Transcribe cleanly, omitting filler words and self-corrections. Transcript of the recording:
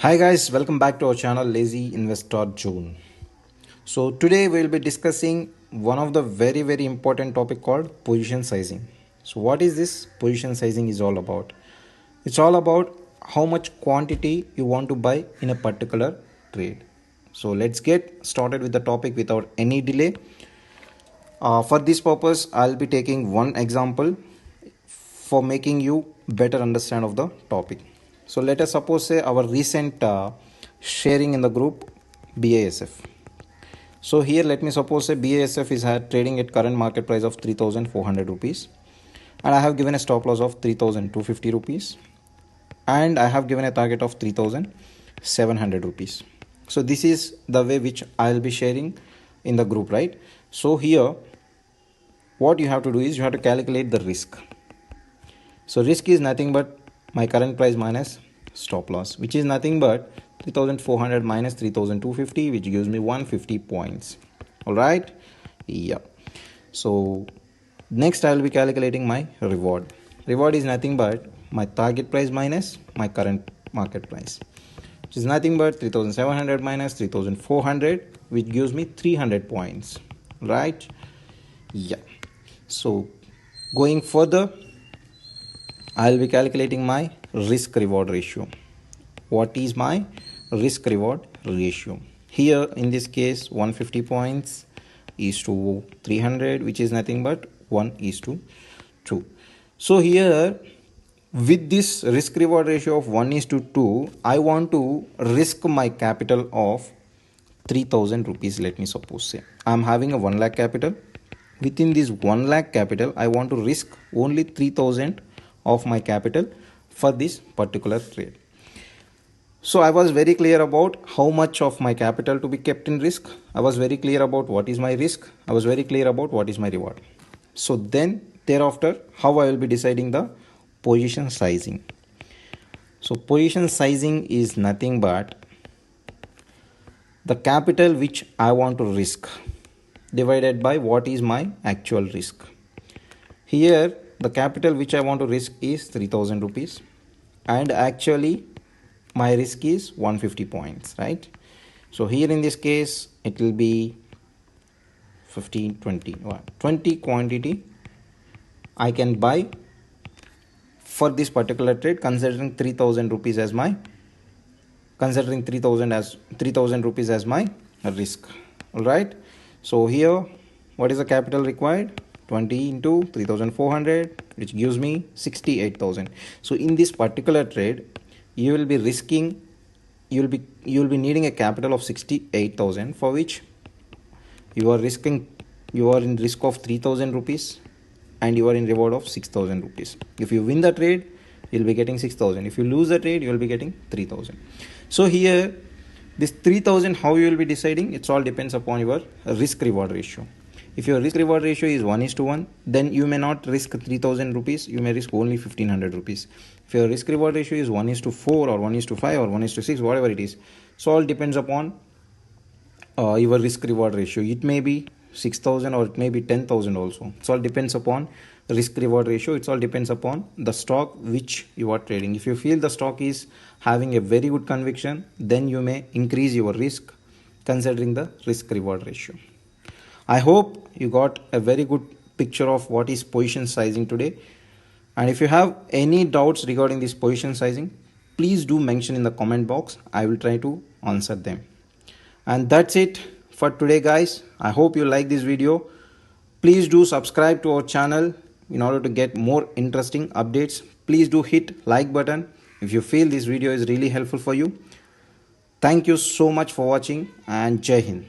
Hi guys, welcome back to our channel Lazy Investor June. So today we'll be discussing one of the very important topic called position sizing. So what is this position sizing is all about? It's all about how much quantity you want to buy in a particular trade. So let's get started with the topic without any delay. For this purpose, I'll be taking one example for making you better understand of the topic. So let us suppose say our recent sharing in the group BASF. So here let me suppose say BASF is trading at current market price of 3,400 rupees, and I have given a stop loss of 3,250 rupees, and I have given a target of 3,700 rupees. So this is the way which I'll be sharing in the group, right? So here what you have to do is you have to calculate the risk. So risk is nothing but my current price minus stop loss, which is nothing but 3,400 minus 3,250, which gives me 150 points. All right. Yeah. So next I will be calculating my reward. Reward is nothing but my target price minus my current market price, which is nothing but 3,700 minus 3,400, which gives me 300 points. Right. Yeah. So going further, I'll be calculating my risk reward ratio. What is my risk reward ratio? Here in this case 150 points is to 300, which is nothing but 1:2. So here with this risk reward ratio of 1:2, I want to risk my capital of 3,000 rupees. Let me suppose say I'm having a 1 lakh capital. Within this 1 lakh capital, I want to risk only 3,000 of my capital for this particular trade. So I was very clear about how much of my capital to be kept in risk. I was very clear about what is my risk. I was very clear about what is my reward. So then thereafter, how I will be deciding the position sizing. So position sizing is nothing but the capital which I want to risk divided by what is my actual risk. Here the capital which I want to risk is 3,000 rupees, and actually my risk is 150 points, right? So here in this case it will be 15, 20 quantity I can buy for this particular trade, considering 3,000 rupees as my 3,000 rupees as my risk. All right. So here what is the capital required? 20 into 3,400, which gives me 68,000. So in this particular trade you will be risking, you will be needing a capital of 68,000, for which you are in risk of 3,000 rupees and you are in reward of 6,000 rupees. If you win the trade, you will be getting 6,000. If you lose the trade, you will be getting 3,000. So here this 3,000, how you will be deciding? It's all depends upon your risk reward ratio. If your risk reward ratio is 1:1, then you may not risk 3,000 rupees, you may risk only 1,500 rupees. If your risk reward ratio is 1:4 or 1:5 or 1:6, whatever it is, so all depends upon your risk reward ratio. It may be 6,000 or it may be 10,000 also. It all depends upon risk reward ratio. It all depends upon the stock which you are trading. If you feel the stock is having a very good conviction, then you may increase your risk considering the risk reward ratio. I hope you got a very good picture of what is position sizing today. And if you have any doubts regarding this position sizing, please do mention in the comment box. I will try to answer them. And that's it for today, guys. I hope you like this video. Please do subscribe to our channel in order to get more interesting updates. Please do hit like button if you feel this video is really helpful for you. Thank you so much for watching, and Jai Hind.